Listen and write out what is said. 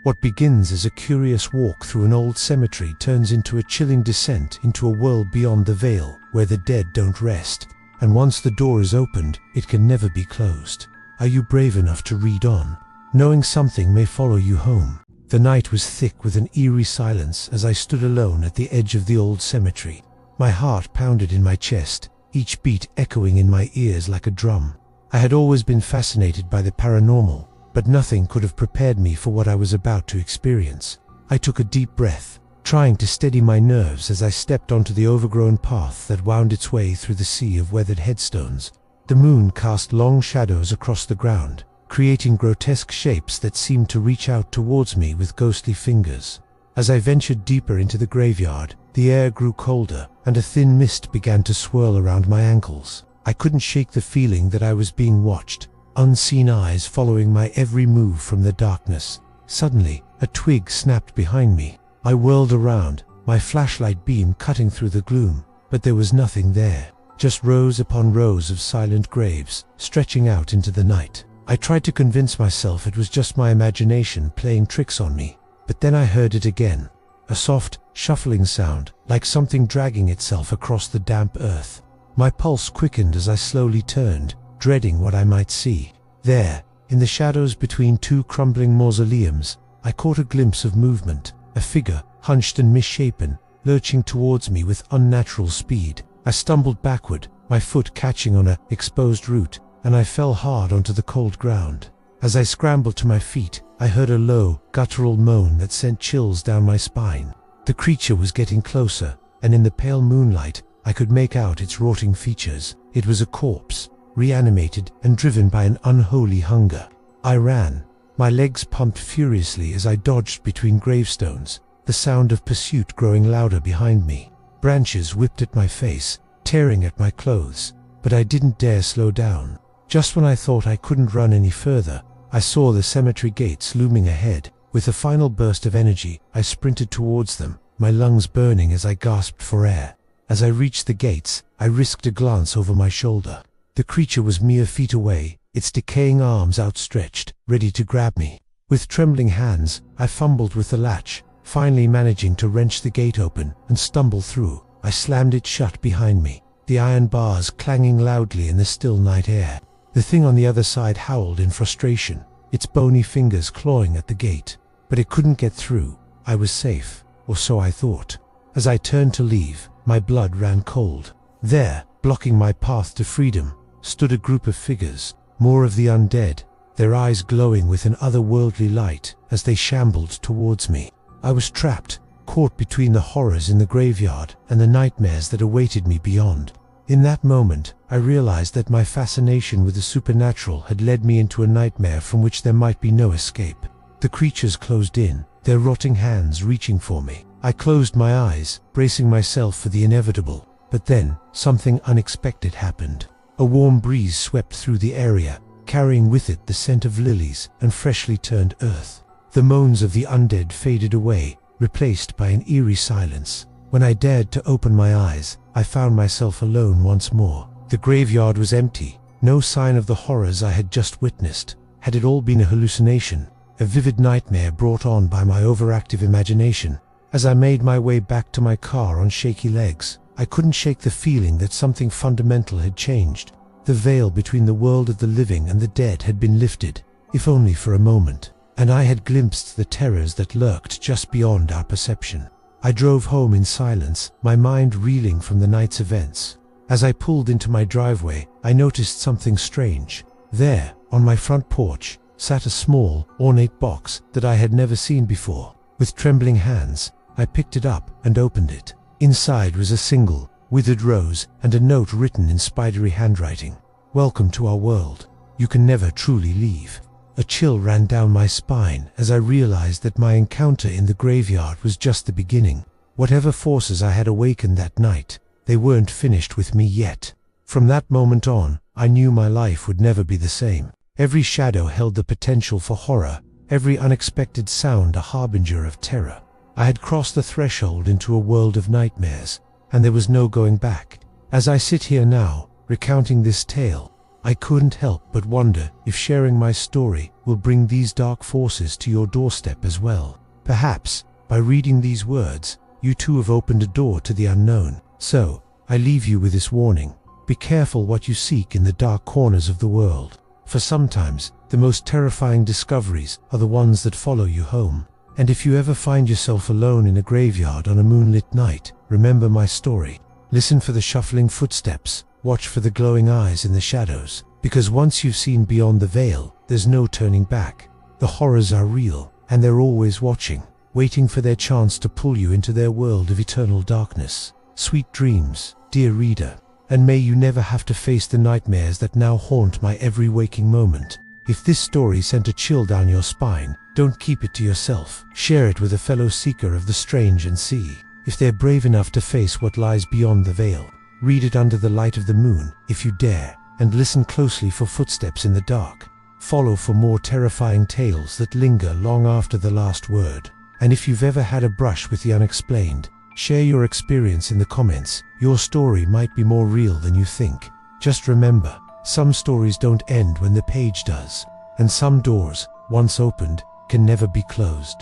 What begins as a curious walk through an old cemetery turns into a chilling descent into a world beyond the veil, where the dead don't rest, and once the door is opened, it can never be closed. Are you brave enough to read on, knowing something may follow you home? The night was thick with an eerie silence as I stood alone at the edge of the old cemetery. My heart pounded in my chest, each beat echoing in my ears like a drum. I had always been fascinated by the paranormal, but nothing could have prepared me for what I was about to experience. I took a deep breath, trying to steady my nerves as I stepped onto the overgrown path that wound its way through the sea of weathered headstones. The moon cast long shadows across the ground, creating grotesque shapes that seemed to reach out towards me with ghostly fingers. As I ventured deeper into the graveyard, the air grew colder, and a thin mist began to swirl around my ankles. I couldn't shake the feeling that I was being watched, unseen eyes following my every move from the darkness. Suddenly, a twig snapped behind me. I whirled around, my flashlight beam cutting through the gloom, but there was nothing there, just rows upon rows of silent graves, stretching out into the night. I tried to convince myself it was just my imagination playing tricks on me, but then I heard it again, a soft, shuffling sound, like something dragging itself across the damp earth. My pulse quickened as I slowly turned, dreading what I might see. There, in the shadows between two crumbling mausoleums, I caught a glimpse of movement, a figure, hunched and misshapen, lurching towards me with unnatural speed. I stumbled backward, my foot catching on an exposed root, and I fell hard onto the cold ground. As I scrambled to my feet, I heard a low, guttural moan that sent chills down my spine. The creature was getting closer, and in the pale moonlight, I could make out its rotting features. It was a corpse, reanimated and driven by an unholy hunger. I ran, my legs pumped furiously as I dodged between gravestones, the sound of pursuit growing louder behind me. Branches whipped at my face, tearing at my clothes, but I didn't dare slow down. Just when I thought I couldn't run any further, I saw the cemetery gates looming ahead. With a final burst of energy, I sprinted towards them, my lungs burning as I gasped for air. As I reached the gates, I risked a glance over my shoulder. The creature was mere feet away, its decaying arms outstretched, ready to grab me. With trembling hands, I fumbled with the latch, finally managing to wrench the gate open and stumble through. I slammed it shut behind me, the iron bars clanging loudly in the still night air. The thing on the other side howled in frustration, its bony fingers clawing at the gate. But it couldn't get through. I was safe, or so I thought. As I turned to leave, my blood ran cold. There, blocking my path to freedom, stood a group of figures, more of the undead, their eyes glowing with an otherworldly light as they shambled towards me. I was trapped, caught between the horrors in the graveyard and the nightmares that awaited me beyond. In that moment, I realized that my fascination with the supernatural had led me into a nightmare from which there might be no escape. The creatures closed in, their rotting hands reaching for me. I closed my eyes, bracing myself for the inevitable. But then, something unexpected happened. A warm breeze swept through the area, carrying with it the scent of lilies and freshly turned earth. The moans of the undead faded away, replaced by an eerie silence. When I dared to open my eyes, I found myself alone once more. The graveyard was empty, no sign of the horrors I had just witnessed. Had it all been a hallucination, a vivid nightmare brought on by my overactive imagination? As I made my way back to my car on shaky legs, I couldn't shake the feeling that something fundamental had changed. The veil between the world of the living and the dead had been lifted, if only for a moment, and I had glimpsed the terrors that lurked just beyond our perception. I drove home in silence, my mind reeling from the night's events. As I pulled into my driveway, I noticed something strange. There, on my front porch, sat a small, ornate box that I had never seen before. With trembling hands, I picked it up and opened it. Inside was a single, withered rose and a note written in spidery handwriting. "Welcome to our world. You can never truly leave." A chill ran down my spine as I realized that my encounter in the graveyard was just the beginning. Whatever forces I had awakened that night, they weren't finished with me yet. From that moment on, I knew my life would never be the same. Every shadow held the potential for horror, every unexpected sound a harbinger of terror. I had crossed the threshold into a world of nightmares, and there was no going back. As I sit here now, recounting this tale, I couldn't help but wonder if sharing my story will bring these dark forces to your doorstep as well. Perhaps, by reading these words, you too have opened a door to the unknown. So, I leave you with this warning. Be careful what you seek in the dark corners of the world. For sometimes, the most terrifying discoveries are the ones that follow you home. And if you ever find yourself alone in a graveyard on a moonlit night, remember my story. Listen for the shuffling footsteps. Watch for the glowing eyes in the shadows, because once you've seen beyond the veil, there's no turning back. The horrors are real, and they're always watching, waiting for their chance to pull you into their world of eternal darkness. Sweet dreams, dear reader, and may you never have to face the nightmares that now haunt my every waking moment. If this story sent a chill down your spine, don't keep it to yourself. Share it with a fellow seeker of the strange and see if they're brave enough to face what lies beyond the veil. Read it under the light of the moon, if you dare, and listen closely for footsteps in the dark. Follow for more terrifying tales that linger long after the last word. And if you've ever had a brush with the unexplained, share your experience in the comments. Your story might be more real than you think. Just remember, some stories don't end when the page does, and some doors, once opened, can never be closed.